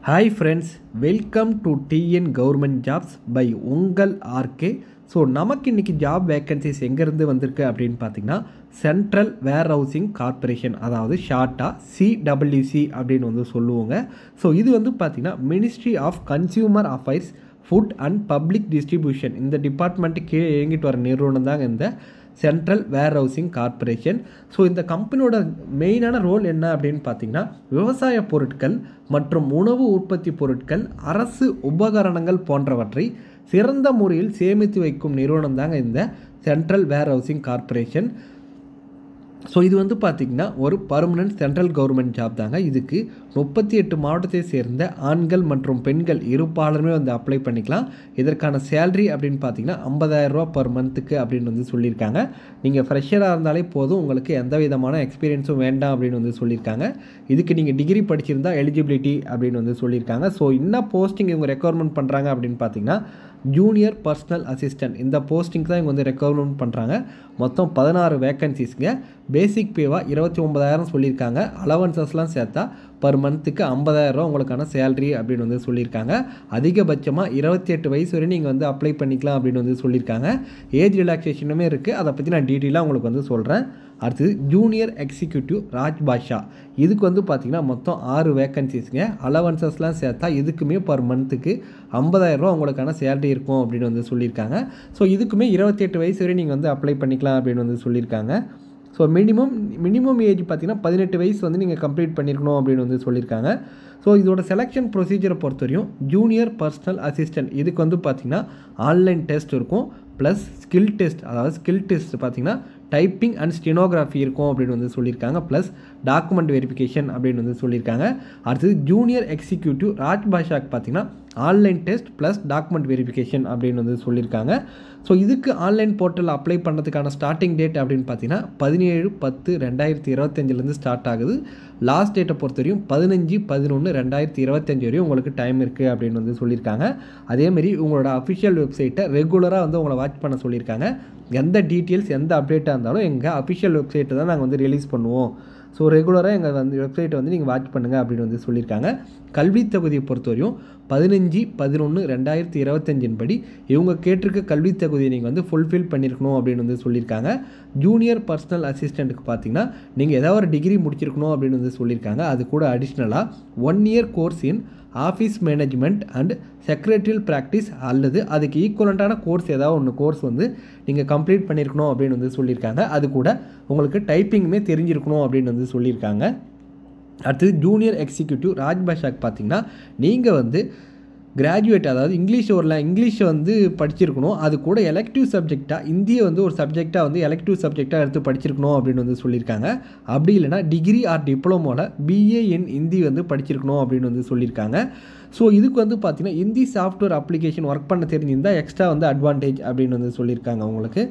Hi friends, welcome to TN Government Jobs by உங்கள் RK. So நமக்கு இன்றைக்கி job vacancies எங்கேருந்து வந்திருக்கு அப்படின்னு பார்த்தீங்கன்னா சென்ட்ரல் வேர் ஹவுசிங் கார்பரேஷன், அதாவது ஷார்ட்டாக சிடபிள்யூசி அப்படின்னு வந்து சொல்லுவோங்க. ஸோ இது வந்து பார்த்திங்கன்னா ministry of consumer affairs food and public distribution இந்த டிபார்ட்மெண்ட்டுக்கு கீழே இயங்கிட்டு வர நிறுவனம் தாங்க இந்த central warehousing corporation. So இந்த கம்பெனியோட மெயினான ரோல் என்ன அப்படின்னு பார்த்தீங்கன்னா விவசாய பொருட்கள் மற்றும் உணவு உற்பத்தி பொருட்கள், அரசு உபகரணங்கள் போன்றவற்றை சிறந்த முறையில் சேமித்து வைக்கும் நிறுவனம் தாங்க இந்த central warehousing corporation. So இது வந்து பார்த்திங்கன்னா ஒரு பர்மனன்ட் சென்ட்ரல் கவர்மெண்ட் ஜாப் தாங்க. இதுக்கு 38 மாவட்டத்தை சேர்ந்த ஆண்கள் மற்றும் பெண்கள் இருப்பாளருமே வந்து அப்ளை பண்ணிக்கலாம். இதற்கான சேலரி அப்படின்னு பார்த்தீங்கன்னா 50,000 ரூபா பர் மந்த்துக்கு அப்படின்னு வந்து சொல்லியிருக்காங்க. நீங்கள் ஃப்ரெஷராக இருந்தாலே போதும், உங்களுக்கு எந்த விதமான எக்ஸ்பீரியன்ஸும் வேண்டாம் அப்படின்னு வந்து சொல்லியிருக்காங்க. இதுக்கு நீங்கள் டிகிரி படிச்சிருந்தா எலிஜிபிலிட்டி அப்படின்னு வந்து சொல்லியிருக்காங்க. ஸோ என்ன போஸ்டிங் இவங்க ரெக்யர்மெண்ட் பண்ணுறாங்க அப்படின்னு பார்த்தீங்கன்னா ஜூனியர் பர்சனல் அசிஸ்டன்ட் இந்த போஸ்டிங் தான் இவங்க வந்து ரெக்யர்மெண்ட் பண்ணுறாங்க. மொத்தம் 16 வேக்கன்சிஸ்ங்க. பேசிக் பேவாக 29,000 சொல்லியிருக்காங்க. அலவன்சஸ்லாம் சேர்த்தா பர் மந்த்துக்கு 50,000 ரூபா உங்களுக்கான சேலரி அப்படின்னு வந்து சொல்லியிருக்காங்க. அதிகபட்சமாக 28 வயசு வரை நீங்கள் வந்து அப்ளை பண்ணிக்கலாம் அப்படின்னு வந்து சொல்லியிருக்காங்க. ஏஜ் ரிலாக்ஸேஷனுமே இருக்குது, அதை பற்றி நான் டீட்டெயிலாக உங்களுக்கு வந்து சொல்கிறேன். அடுத்தது ஜூனியர் எக்ஸிக்யூட்டிவ் ராஜ்பாஷா, இதுக்கு வந்து பார்த்திங்கன்னா மொத்தம் 6 வேக்கன்சிஸ்ங்க. அலவன்சஸ்லாம் சேர்த்தா இதுக்குமே பர் மந்த்துக்கு 50,000 ரூபா உங்களுக்கான சேலரி இருக்கும் அப்படின்னு வந்து சொல்லியிருக்காங்க. ஸோ இதுக்குமே 28 வயசு வரை நீங்கள் வந்து அப்ளை பண்ணிக்கலாம் அப்படின்னு வந்து சொல்லியிருக்காங்க. ஸோ மினிமம் ஏஜ் பார்த்திங்கன்னா 18 வயசு வந்து நீங்கள் கம்ப்ளீட் பண்ணியிருக்கணும் அப்படின்னு வந்து சொல்லியிருக்காங்க. ஸோ இதோட செலெக்ஷன் ப்ரொசீஜரை பொறுத்தவரையும் ஜூனியர் பர்சனல் அசிஸ்டன்ட் இதுக்கு வந்து பார்த்திங்கன்னா ஆன்லைன் டெஸ்ட் இருக்கும், ப்ளஸ் ஸ்கில் டெஸ்ட், அதாவது ஸ்கில் டெஸ்ட் பார்த்திங்கன்னா டைப்பிங் அண்ட் ஸ்டெனோகிராஃபி இருக்கும் அப்படின்னு வந்து சொல்லியிருக்காங்க, ப்ளஸ் டாக்குமெண்ட் வெரிஃபிகேஷன் அப்படின்னு வந்து சொல்லியிருக்காங்க. அடுத்தது ஜூனியர் எக்ஸிக்யூட்டிவ் ராஜ்பாஷாக்கு பார்த்திங்கன்னா online test plus document verification அப்படின்னு வந்து சொல்லியிருக்காங்க. ஸோ இதுக்கு ஆன்லைன் போர்ட்டலில் அப்ளை பண்ணுறதுக்கான ஸ்டார்டிங் டேட் அப்படின்னு பார்த்தீங்கன்னா 17/10/2025 ஸ்டார்ட் ஆகுது. லாஸ்ட் டேட்டை பொறுத்தவரையும் 15/11/2025 வரையும் உங்களுக்கு டைம் இருக்குது அப்படின்னு வந்து சொல்லியிருக்காங்க. அதேமாரி உங்களோட அஃபிஷியல் வெப்சைட்டை ரெகுலராக வந்து உங்களை வாட்ச் பண்ண சொல்லியிருக்காங்க. எந்த டீட்டெயில்ஸ் எந்த அப்டேட்டாக இருந்தாலும் எங்கள் அஃபிஷியல் வெப்சைட்டை தான் நாங்கள் வந்து ரிலீஸ் பண்ணுவோம். ஸோ ரெகுலராக எங்கள் வந்து வெப்சைட்டை வந்து நீங்கள் வாட்ச் பண்ணுங்கள் அப்படின்னு வந்து சொல்லியிருக்காங்க. கல்வி தகுதியை பொறுத்தவரையும் 15/11/2025 படி இவங்க கேட்டிருக்க கல்வி தகுதியை நீங்கள் வந்து ஃபுல்ஃபில் பண்ணியிருக்கணும் அப்படின்னு வந்து சொல்லியிருக்காங்க. ஜூனியர் பர்சனல் அசிஸ்டண்ட்டுக்கு பார்த்தீங்கன்னா நீங்கள் ஏதாவது ஒரு டிகிரி முடிச்சிருக்கணும் அப்படின்னு வந்து சொல்லியிருக்காங்க. அது கூட அடிஷ்னலாக 1 year course in office management and secretarial practice அல்லது அதுக்கு ஈக்குவலண்ட்டான கோர்ஸ் ஏதாவது ஒன்று கோர்ஸ் வந்து நீங்கள் கம்ப்ளீட் பண்ணியிருக்கணும் அப்படின்னு வந்து சொல்லியிருக்காங்க. அது கூட உங்களுக்கு டைப்பிங்குமே தெரிஞ்சிருக்கணும் அப்படின்னு வந்து சொல்லியிருக்காங்க. அடுத்தது ஜூனியர் எக்ஸிக்யூட்டிவ் ராஜ்பாஷாக்கு பார்த்தீங்கன்னா நீங்கள் வந்து கிராஜுவேட், அதாவது இங்கிலீஷை வந்து படிச்சிருக்கணும். அது கூட எலெக்டிவ் சப்ஜெக்டாக இந்தியை வந்து ஒரு சப்ஜெக்டாக வந்து எலெக்டிவ் சப்ஜெக்டாக எடுத்து படிச்சிருக்கணும் அப்படின்னு வந்து சொல்லியிருக்காங்க. அப்படி இல்லைனா டிகிரி ஆர் டிப்ளமோவில் பிஏ இன் ஹிந்தி வந்து படிச்சிருக்கணும் அப்படின்னு வந்து சொல்லியிருக்காங்க. ஸோ இதுக்கு வந்து பார்த்திங்கன்னா ஹிந்தி சாஃப்ட்வேர் அப்ளிகேஷன் ஒர்க் பண்ண தெரிஞ்சிருந்தால் எக்ஸ்ட்ரா வந்து அட்வான்டேஜ் அப்படின்னு வந்து சொல்லியிருக்காங்க உங்களுக்கு.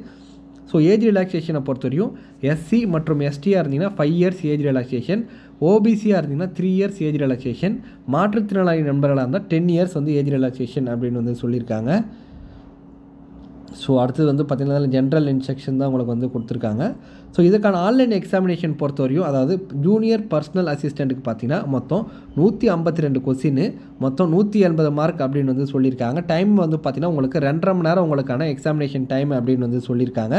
ஸோ ஏஜ் ரிலாக்ஸேஷனை பொறுத்தவரையும் எஸ்சி மற்றும் எஸ்டியாக இருந்தீங்கன்னா 5 இயர்ஸ் ஏஜ் ரிலாக்ஸேஷன், ஓபிசியாக இருந்தீங்கன்னா 3 இயர்ஸ் ஏஜ் ரிலாக்ஸேஷன், மாற்றுத்திறனாளி நண்பர்களாக இருந்தால் 10 இயர்ஸ் வந்து ஏஜ் ரிலாக்ஸேஷன் அப்படின்னு வந்து சொல்லியிருக்காங்க. ஸோ அடுத்தது வந்து பார்த்திங்கன்னா ஜென்ரல் இன்ஸ்ட்ரக்ஷன் தான் உங்களுக்கு வந்து கொடுத்துருக்காங்க. ஸோ இதுக்கான ஆன்லைன் எக்ஸாமினேஷன் பொறுத்தவரையும், அதாவது ஜூனியர் பர்சனல் அசிஸ்டண்ட்டுக்கு பார்த்தீங்கன்னா மொத்தம் 152 கொஸ்டின், மொத்தம் 180 மார்க் அப்படின்னு வந்து சொல்லியிருக்காங்க. டைம் வந்து பார்த்திங்கன்னா உங்களுக்கு 2.5 மணி நேரம் உங்களுக்கான எக்ஸாமினேஷன் டைம் அப்படின்னு வந்து சொல்லியிருக்காங்க.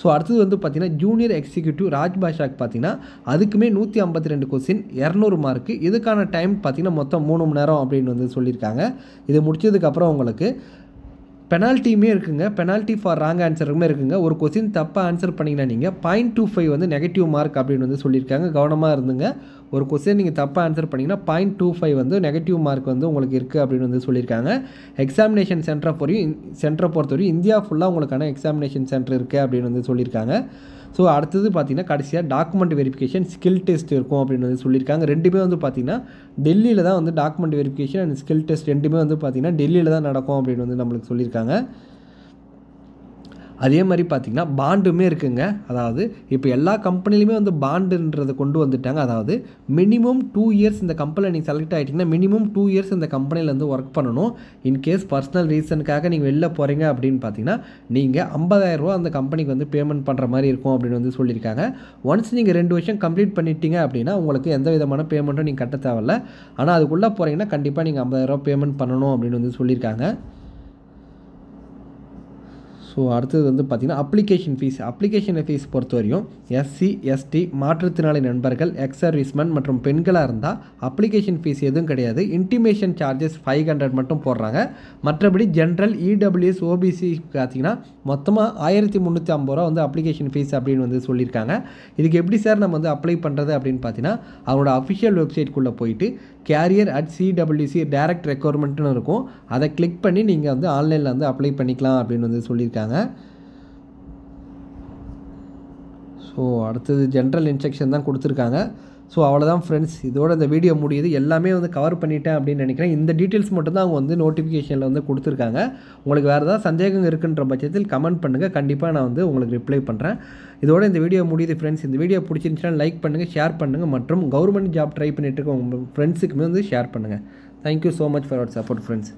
ஸோ அடுத்தது வந்து பார்த்திங்கன்னா ஜூனியர் எக்ஸிக்யூட்டிவ் ராஜ்பாஷாக்கு பார்த்திங்கன்னா அதுக்குமே 152 கொஸ்டின் 200 மார்க்கு. இதுக்கான டைம் பார்த்திங்கன்னா மொத்தம் 3 மணி நேரம் அப்படின்னு வந்து சொல்லியிருக்காங்க. இது முடிச்சதுக்கப்புறம் உங்களுக்கு பெனால்ட்டியுமே இருக்குங்க. பெனால்ட்டி ஃபார் ராங் ஆன்சருக்குமே இருக்குங்க. ஒரு கொஸ்டின் தப்பாக ஆன்சர் பண்ணிங்கன்னா நீங்கள் 0.25 வந்து நெகட்டிவ் மார்க் அப்படின்னு வந்து சொல்லியிருக்காங்க. கவனமாக இருந்துங்க. ஒரு கொஸ்டின் நீங்கள் தப்பாக ஆன்சர் பண்ணிங்கன்னா 0.25 வந்து நெகட்டிவ் மார்க் வந்து உங்களுக்கு இருக்குது அப்படின்னு வந்து சொல்லியிருக்காங்க. எக்ஸாமினேஷன் சென்டரை பொறுத்தவரையும் இந்தியா ஃபுல்லாக உங்களுக்கான எக்ஸாமினேஷன் சென்டர் இருக்குது அப்படின்னு வந்து சொல்லியிருக்காங்க. ஸோ அடுத்தது பார்த்திங்கன்னா கடைசியாக டாக்குமெண்ட் வெரிஃபிகேஷன், ஸ்கில் டெஸ்ட் இருக்கும் அப்படின்னு வந்து சொல்லியிருக்காங்க. ரெண்டுமே வந்து பார்த்திங்கன்னா டெல்லியில் தான் வந்து document verification and skill test ரெண்டுமே வந்து பார்த்திங்கன்னா டெல்லியில் தான் நடக்கும் அப்படின்னு வந்து நம்மளுக்கு சொல்லியிருக்காங்க. அதே மாதிரி பார்த்திங்கன்னா பாண்டுமே இருக்குங்க. அதாவது இப்போ எல்லா கம்பெனிலையுமே வந்து பாண்டுன்றதை கொண்டு வந்துட்டாங்க. அதாவது மினிமம் 2 இயர்ஸ் இந்த கம்பெனியில் நீங்கள் செலக்ட் ஆகிட்டிங்கன்னா மினிமம் 2 இயர்ஸ் இந்த கம்பெனியில் வந்து ஒர்க் பண்ணணும். இன்கேஸ் பர்சனல் ரீசனுக்காக நீங்கள் வெளில போகிறீங்க அப்படின்னு பார்த்தீங்கன்னா நீங்கள் 50,000 ரூபா அந்த கம்பெனிக்கு வந்து பேமெண்ட் பண்ணுற மாதிரி இருக்கும் அப்படின்னு வந்து சொல்லியிருக்காங்க. ஒன்ஸ் நீங்கள் 2 வருஷம் கம்ப்ளீட் பண்ணிட்டீங்க அப்படின்னா உங்களுக்கு எந்த விதமான பேமெண்ட்டும் நீங்கள் கட்ட தேவையில்ல. ஆனால் அதுக்குள்ளே போகிறீங்கன்னா கண்டிப்பாக நீங்கள் 50,000 ரூபா பேமெண்ட் பண்ணணும் அப்படின்னு வந்து சொல்லியிருக்காங்க. ஸோ அடுத்தது வந்து பார்த்திங்கன்னா அப்ளிகேஷன் ஃபீஸ் பொறுத்த வரையும் எஸ்சி எஸ்டி மாற்றுத்திறனாளி நண்பர்கள் எக்ஸ் சர்வீஸ்மேன் மற்றும் பெண்களாக இருந்தால் அப்ளிகேஷன் ஃபீஸ் எதுவும் கிடையாது. இன்டிமேஷன் சார்ஜஸ் 500 மட்டும் போடுறாங்க. மற்றபடி ஜென்ரல் இடபிள்யூஎஸ் ஓபிசி பார்த்திங்கன்னா மொத்தமாக 1350 ரூபா வந்து அப்ளிகேஷன் ஃபீஸ் அப்படின்னு வந்து சொல்லியிருக்காங்க. இதுக்கு எப்படி சார் நம்ம வந்து அப்ளை பண்ணுறது அப்படின்னு பார்த்தீங்கன்னா அவங்களோட அஃபிஷியல் வெப்சைட்குள்ளே போயிட்டு career@CWC டைரக்ட் ரெக்யர்மெண்ட்னு இருக்கும். அதை கிளிக் பண்ணி நீங்கள் வந்து ஆன்லைனில் வந்து அப்ளை பண்ணிக்கலாம் அப்படின்னு வந்து சொல்லியிருக்காங்க. ஸோ அடுத்தது ஜென்ரல் இன்ஸ்ட்ரக்ஷன் தான் கொடுத்துருக்காங்க. ஸோ அவ்வளோதான் ஃப்ரெண்ட்ஸ், இதோட இந்த வீடியோ முடியுது. எல்லாமே வந்து கவர் பண்ணிட்டேன் அப்படின்னு நினைக்கிறேன். இந்த டீட்டெயில்ஸ் மட்டும் தான் அவங்க வந்து நோட்டிஃபிகேஷனில் வந்து கொடுத்துருக்காங்க. உங்களுக்கு வேறு ஏதாவது சந்தேகம் இருக்குன்ற பட்சத்தில் கமெண்ட் பண்ணுங்கள். கண்டிப்பாக நான் வந்து உங்களுக்கு ரிப்ளை பண்ணுறேன். இதோட இந்த வீடியோ முடியுது ஃப்ரெண்ட்ஸ். இந்த வீடியோ பிடிச்சிருந்துச்சுன்னா லைக் பண்ணுங்கள், ஷேர் பண்ணுங்கள் மற்றும் கவர்மெண்ட் ஜாப் ட்ரை பண்ணிட்டு இருக்க உங்கள் ஃப்ரெண்ட்ஸுக்குமே வந்து ஷேர் பண்ணுங்கள். Thank you so much for our support friends.